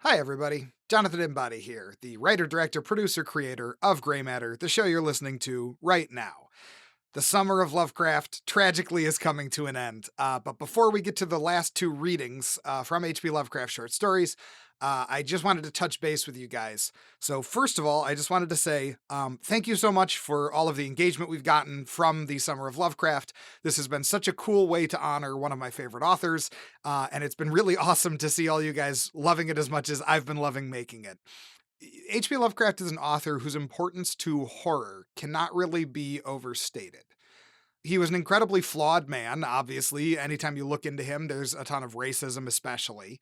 Hi, everybody. Jonathan Imbody here, the writer, director, producer, creator of Grey Matter, the show you're listening to right now. The Summer of Lovecraft tragically is coming to an end. But before we get to the last two readings from H.P. Lovecraft short stories, I just wanted to touch base with you guys. So, first of all, I just wanted to say thank you so much for all of the engagement we've gotten from the Summer of Lovecraft. This has been such a cool way to honor one of my favorite authors, and it's been really awesome to see all you guys loving it as much as I've been loving making it. H.P. Lovecraft is an author whose importance to horror cannot really be overstated. He was an incredibly flawed man, obviously. Anytime you look into him, there's a ton of racism, especially.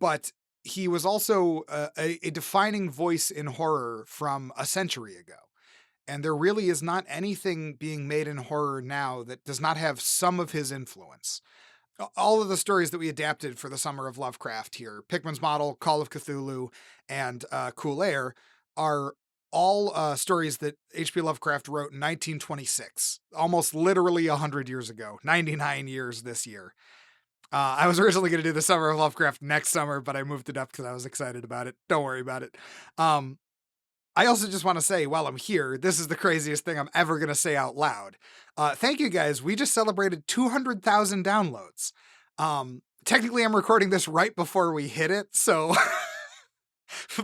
But he was also a defining voice in horror from a century ago. And there really is not anything being made in horror now that does not have some of his influence. All of the stories that we adapted for the Summer of Lovecraft here, Pickman's Model, Call of Cthulhu, and Cool Air, are all stories that H.P. Lovecraft wrote in 1926, almost literally 100 years ago, 99 years this year. I was originally going to do the Summer of Lovecraft next summer, but I moved it up because I was excited about it. Don't worry about it. I also just want to say, while I'm here, this is the craziest thing I'm ever going to say out loud. Thank you guys. We just celebrated 200,000 downloads. Technically, I'm recording this right before we hit it, so.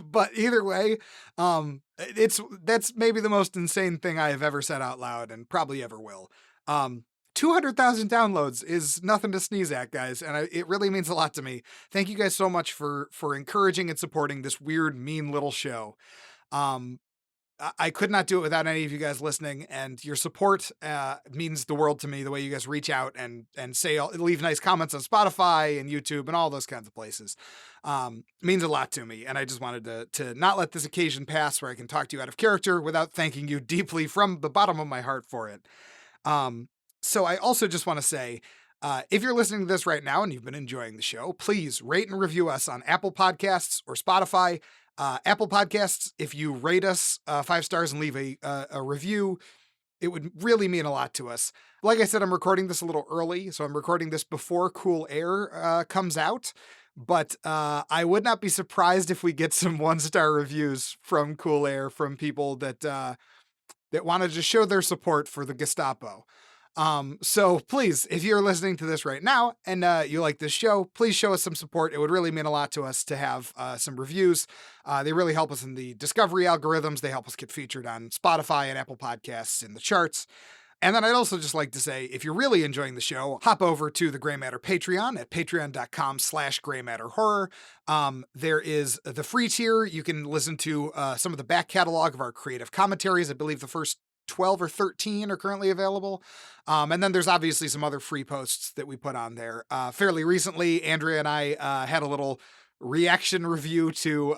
But either way, that's maybe the most insane thing I have ever said out loud, and probably ever will. 200,000 downloads is nothing to sneeze at, guys, and it really means a lot to me. Thank you guys so much for encouraging and supporting this weird, mean little show. I could not do it without any of you guys listening, and your support means the world to me. The way you guys reach out and leave nice comments on Spotify and YouTube and all those kinds of places means a lot to me. And I just wanted to not let this occasion pass where I can talk to you out of character without thanking you deeply from the bottom of my heart for it. So I also just want to say, if you're listening to this right now and you've been enjoying the show, please rate and review us on Apple Podcasts or Spotify. Apple Podcasts, if you rate us 5 stars and leave a review, it would really mean a lot to us. Like I said, I'm recording this a little early, so I'm recording this before Cool Air comes out. But I would not be surprised if we get some 1-star reviews from Cool Air from people that wanted to show their support for the Gestapo. So please, if you're listening to this right now and you like this show, please show us some support. It would really mean a lot to us to have some reviews. They really help us in the discovery algorithms. They help us get featured on Spotify and Apple Podcasts in the charts. And then I'd also just like to say, if you're really enjoying the show, hop over to the Grey Matter Patreon at patreon.com/graymatterhorror. There is the free tier. You can listen to some of the back catalog of our creative commentaries. I believe the first 12 or 13 are currently available. And then there's obviously some other free posts that we put on there. Fairly recently, Andrea and I had a little reaction review to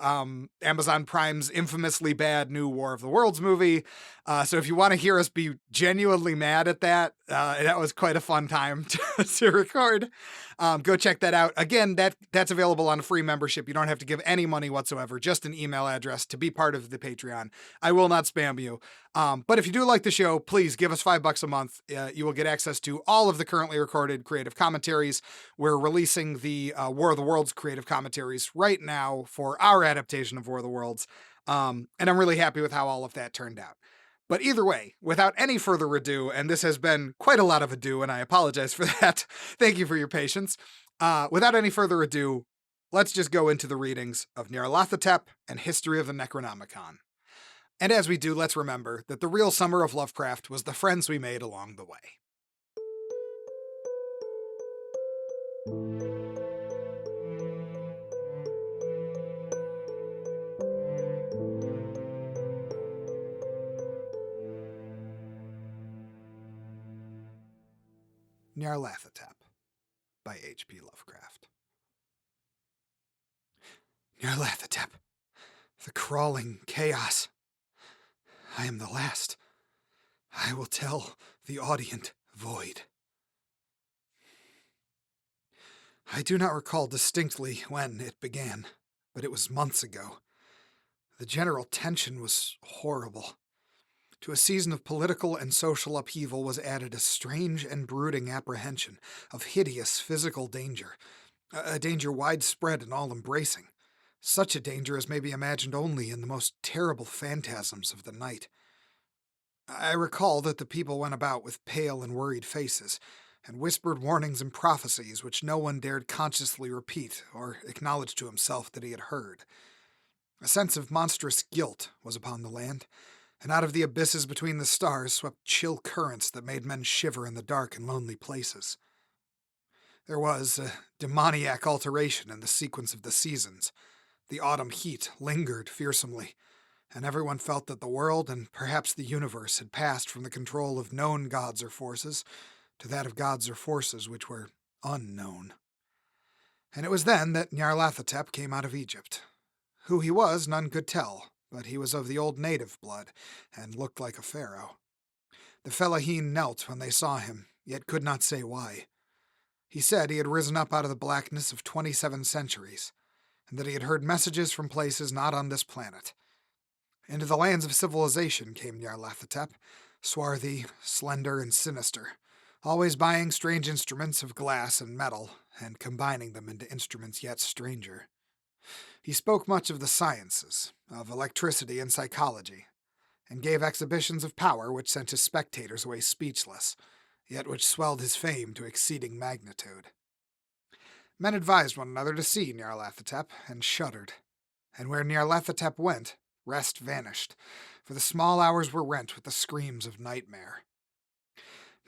Amazon Prime's infamously bad new War of the Worlds movie. So if you want to hear us be genuinely mad at that, that was quite a fun time to record. Go check that out. Again, that's available on a free membership. You don't have to give any money whatsoever, just an email address to be part of the Patreon. I will not spam you. But if you do like the show, please give us $5 a month. You will get access to all of the currently recorded creative commentaries. We're releasing the War of the Worlds creative commentaries right now for our adaptation of War of the Worlds. And I'm really happy with how all of that turned out. But either way, without any further ado, and this has been quite a lot of ado, and I apologize for that. Thank you for your patience. Without any further ado, let's just go into the readings of Nyarlathotep and History of the Necronomicon. And as we do, let's remember that the real Summer of Lovecraft was the friends we made along the way. Nyarlathotep by H.P. Lovecraft. Nyarlathotep, the crawling chaos. I am the last. I will tell the audient void. I do not recall distinctly when it began, but it was months ago. The general tension was horrible. To a season of political and social upheaval was added a strange and brooding apprehension of hideous physical danger, a danger widespread and all-embracing. Such a danger as may be imagined only in the most terrible phantasms of the night. I recall that the people went about with pale and worried faces, and whispered warnings and prophecies which no one dared consciously repeat or acknowledge to himself that he had heard. A sense of monstrous guilt was upon the land, and out of the abysses between the stars swept chill currents that made men shiver in the dark and lonely places. There was a demoniac alteration in the sequence of the seasons. The autumn heat lingered fearsomely, and everyone felt that the world and perhaps the universe had passed from the control of known gods or forces to that of gods or forces which were unknown. And it was then that Nyarlathotep came out of Egypt. Who he was, none could tell, but he was of the old native blood, and looked like a pharaoh. The fellaheen knelt when they saw him, yet could not say why. He said he had risen up out of the blackness of 27 centuries, and that he had heard messages from places not on this planet. Into the lands of civilization came Nyarlathotep, swarthy, slender, and sinister, always buying strange instruments of glass and metal, and combining them into instruments yet stranger. He spoke much of the sciences, of electricity and psychology, and gave exhibitions of power which sent his spectators away speechless, yet which swelled his fame to exceeding magnitude. Men advised one another to see Nyarlathotep, and shuddered. And where Nyarlathotep went, rest vanished, for the small hours were rent with the screams of nightmare.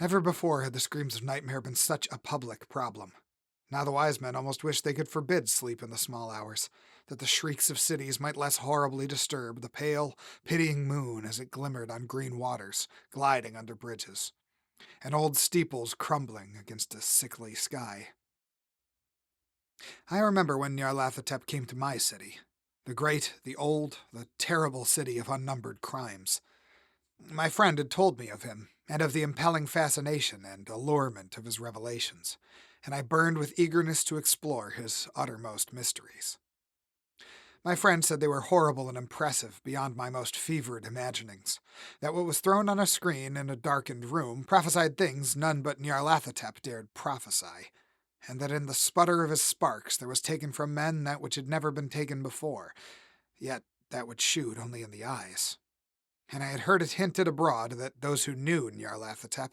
Never before had the screams of nightmare been such a public problem. Now the wise men almost wished they could forbid sleep in the small hours, that the shrieks of cities might less horribly disturb the pale, pitying moon as it glimmered on green waters, gliding under bridges, and old steeples crumbling against a sickly sky. I remember when Nyarlathotep came to my city, the great, the old, the terrible city of unnumbered crimes. My friend had told me of him, and of the impelling fascination and allurement of his revelations, and I burned with eagerness to explore his uttermost mysteries. My friend said they were horrible and impressive beyond my most fevered imaginings, that what was thrown on a screen in a darkened room prophesied things none but Nyarlathotep dared prophesy, and that in the sputter of his sparks there was taken from men that which had never been taken before, yet that which shewed only in the eyes. And I had heard it hinted abroad that those who knew Nyarlathotep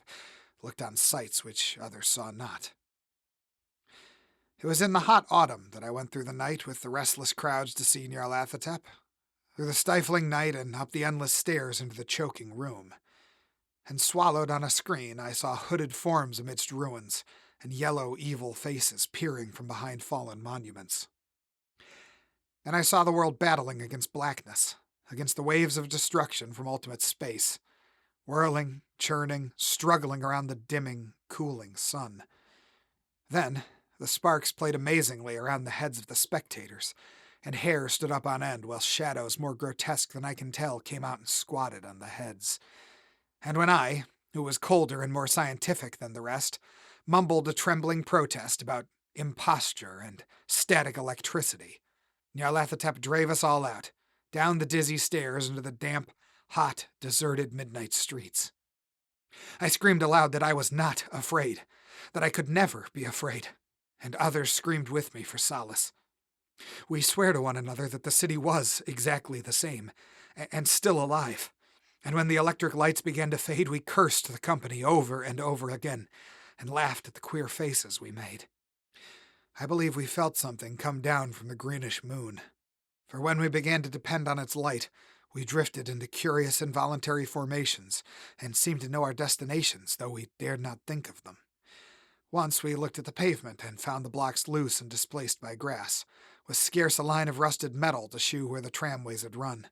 looked on sights which others saw not. It was in the hot autumn that I went through the night with the restless crowds to see Nyarlathotep, through the stifling night and up the endless stairs into the choking room. And swallowed on a screen I saw hooded forms amidst ruins, and yellow, evil faces peering from behind fallen monuments. And I saw the world battling against blackness, against the waves of destruction from ultimate space, whirling, churning, struggling around the dimming, cooling sun. Then the sparks played amazingly around the heads of the spectators, and hair stood up on end while shadows more grotesque than I can tell came out and squatted on the heads. And when I, who was colder and more scientific than the rest, mumbled a trembling protest about imposture and static electricity, Nyarlathotep drave us all out, down the dizzy stairs into the damp, hot, deserted midnight streets. I screamed aloud that I was not afraid, that I could never be afraid, and others screamed with me for solace. We swore to one another that the city was exactly the same, and still alive, and when the electric lights began to fade, we cursed the company over and over again, and laughed at the queer faces we made. I believe we felt something come down from the greenish moon, for when we began to depend on its light, we drifted into curious involuntary formations, and seemed to know our destinations, though we dared not think of them. Once we looked at the pavement and found the blocks loose and displaced by grass, with scarce a line of rusted metal to shew where the tramways had run.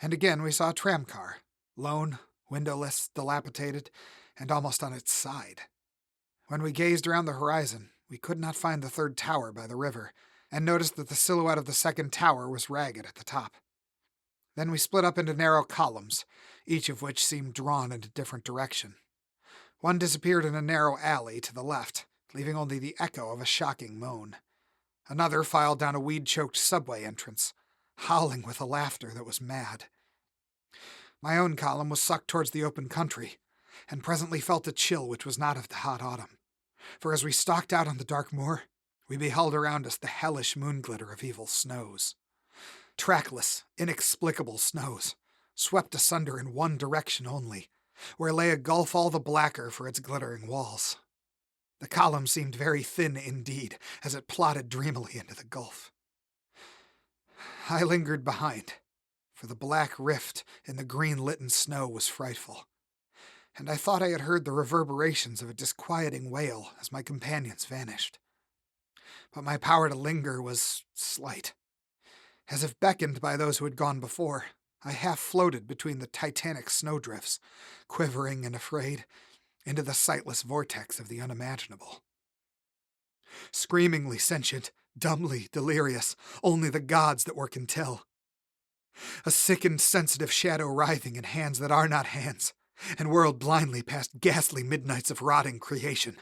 And again we saw a tramcar, lone, windowless, dilapidated, and almost on its side. When we gazed around the horizon, we could not find the third tower by the river, and noticed that the silhouette of the second tower was ragged at the top. Then we split up into narrow columns, each of which seemed drawn in a different direction. One disappeared in a narrow alley to the left, leaving only the echo of a shocking moan. Another filed down a weed-choked subway entrance, howling with a laughter that was mad. My own column was sucked towards the open country, and presently felt a chill which was not of the hot autumn. For as we stalked out on the dark moor, we beheld around us the hellish moon glitter of evil snows. trackless, inexplicable snows, swept asunder in one direction only, where lay a gulf all the blacker for its glittering walls. The column seemed very thin indeed, as it plodded dreamily into the gulf. I lingered behind, for the black rift in the green-litten snow was frightful, and I thought I had heard the reverberations of a disquieting wail as my companions vanished. But my power to linger was slight. As if beckoned by those who had gone before, I half floated between the titanic snowdrifts, quivering and afraid, into the sightless vortex of the unimaginable. Screamingly sentient, dumbly delirious, only the gods that work can tell. A sickened, sensitive shadow writhing in hands that are not hands, and whirled blindly past ghastly midnights of rotting creation.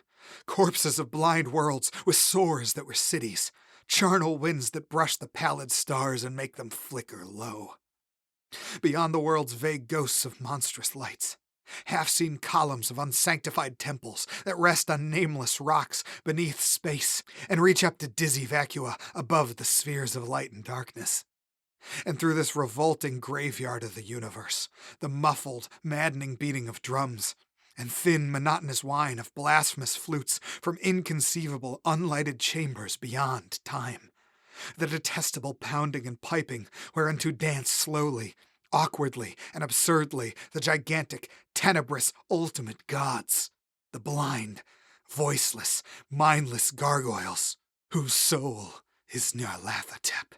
Corpses of blind worlds with sores that were cities, charnel winds that brush the pallid stars and make them flicker low. Beyond the world's vague ghosts of monstrous lights, half-seen columns of unsanctified temples that rest on nameless rocks beneath space and reach up to dizzy vacua above the spheres of light and darkness. And through this revolting graveyard of the universe, the muffled, maddening beating of drums and thin, monotonous whine of blasphemous flutes from inconceivable, unlighted chambers beyond time. The detestable pounding and piping whereunto dance slowly, awkwardly, and absurdly the gigantic, tenebrous, ultimate gods, the blind, voiceless, mindless gargoyles, whose soul is Nyarlathotep.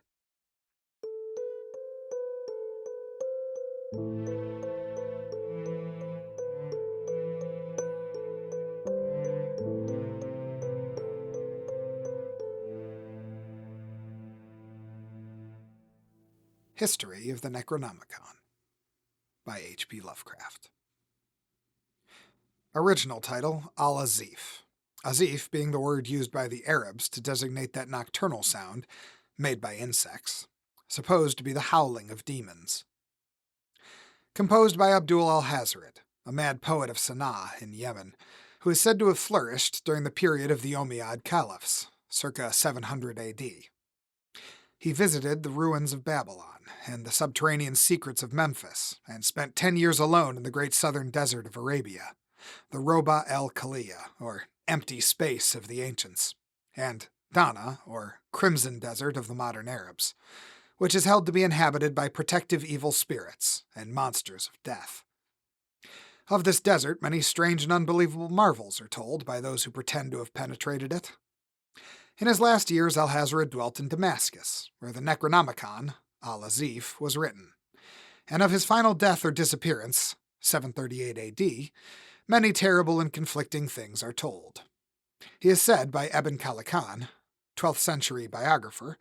History of the Necronomicon by H.P. Lovecraft. Original title, Al-Azif. Azif being the word used by the Arabs to designate that nocturnal sound, made by insects, supposed to be the howling of demons. Composed by Abdul al-Hazred, a mad poet of Sana'a in Yemen, who is said to have flourished during the period of the Umayyad Caliphs, circa 700 A.D. He visited the ruins of Babylon and the subterranean secrets of Memphis, and spent 10 years alone in the great southern desert of Arabia, the Roba el-Khaliya, or empty space of the ancients, and Dana, or crimson desert of the modern Arabs, which is held to be inhabited by protective evil spirits and monsters of death. Of this desert, many strange and unbelievable marvels are told by those who pretend to have penetrated it. In his last years, Al-Hazred dwelt in Damascus, where the Necronomicon, Al-Azif, was written. And of his final death or disappearance, 738 A.D., many terrible and conflicting things are told. He is said by Ibn Khaldun, 12th century biographer,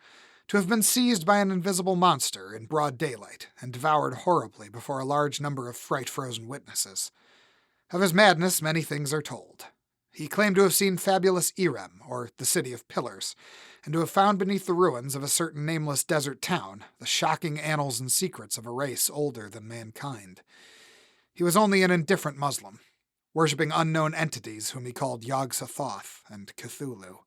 to have been seized by an invisible monster in broad daylight and devoured horribly before a large number of fright-frozen witnesses. Of his madness, many things are told. He claimed to have seen fabulous Irem, or the City of Pillars, and to have found beneath the ruins of a certain nameless desert town the shocking annals and secrets of a race older than mankind. He was only an indifferent Muslim, worshipping unknown entities whom he called Yog-Sothoth and Cthulhu.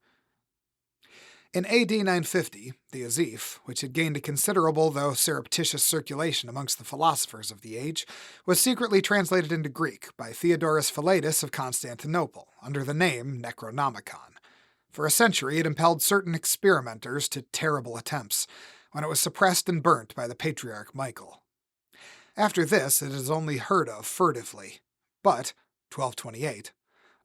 In AD 950, the Azif, which had gained a considerable though surreptitious circulation amongst the philosophers of the age, was secretly translated into Greek by Theodorus Philetus of Constantinople under the name Necronomicon. For a century it impelled certain experimenters to terrible attempts, when it was suppressed and burnt by the Patriarch Michael. After this it is only heard of furtively, but, 1228,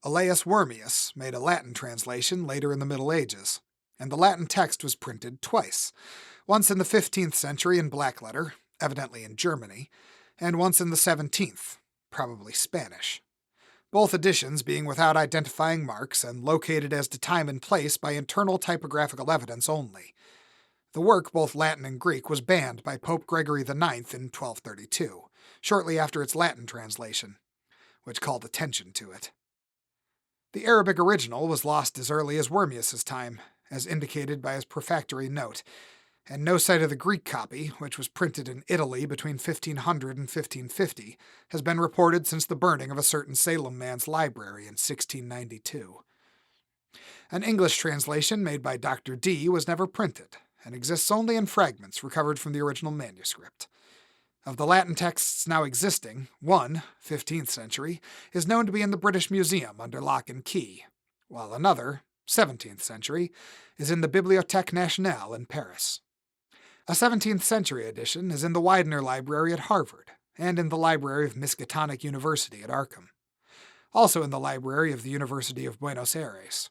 Elias Wormius made a Latin translation later in the Middle Ages, and the Latin text was printed twice, once in the 15th century in blackletter, evidently in Germany, and once in the 17th, probably Spanish. Both editions being without identifying marks and located as to time and place by internal typographical evidence only. The work, both Latin and Greek, was banned by Pope Gregory IX in 1232, shortly after its Latin translation, which called attention to it. The Arabic original was lost as early as Wormius's time, as indicated by his prefactory note, and no sight of the Greek copy, which was printed in Italy between 1500 and 1550, has been reported since the burning of a certain Salem man's library in 1692. An English translation made by Dr. Dee was never printed, and exists only in fragments recovered from the original manuscript. Of the Latin texts now existing, one, 15th century, is known to be in the British Museum under lock and key, while another, 17th century, is in the Bibliothèque Nationale in Paris. A 17th century edition is in the Widener Library at Harvard and in the Library of Miskatonic University at Arkham, also in the Library of the University of Buenos Aires.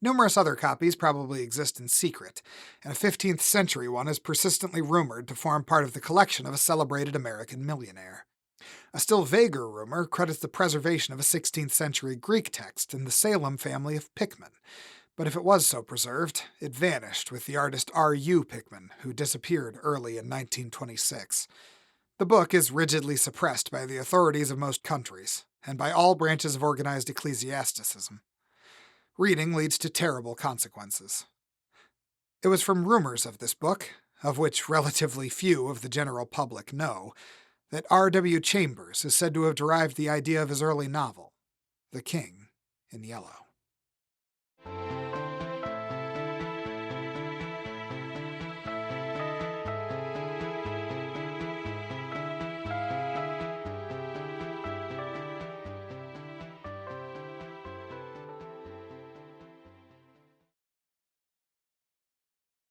Numerous other copies probably exist in secret, and a 15th century one is persistently rumored to form part of the collection of a celebrated American millionaire. A still vaguer rumor credits the preservation of a 16th century Greek text in the Salem family of Pickman, but if it was so preserved, it vanished with the artist R.U. Pickman, who disappeared early in 1926. The book is rigidly suppressed by the authorities of most countries, and by all branches of organized ecclesiasticism. Reading leads to terrible consequences. It was from rumors of this book, of which relatively few of the general public know, that R.W. Chambers is said to have derived the idea of his early novel, The King in Yellow.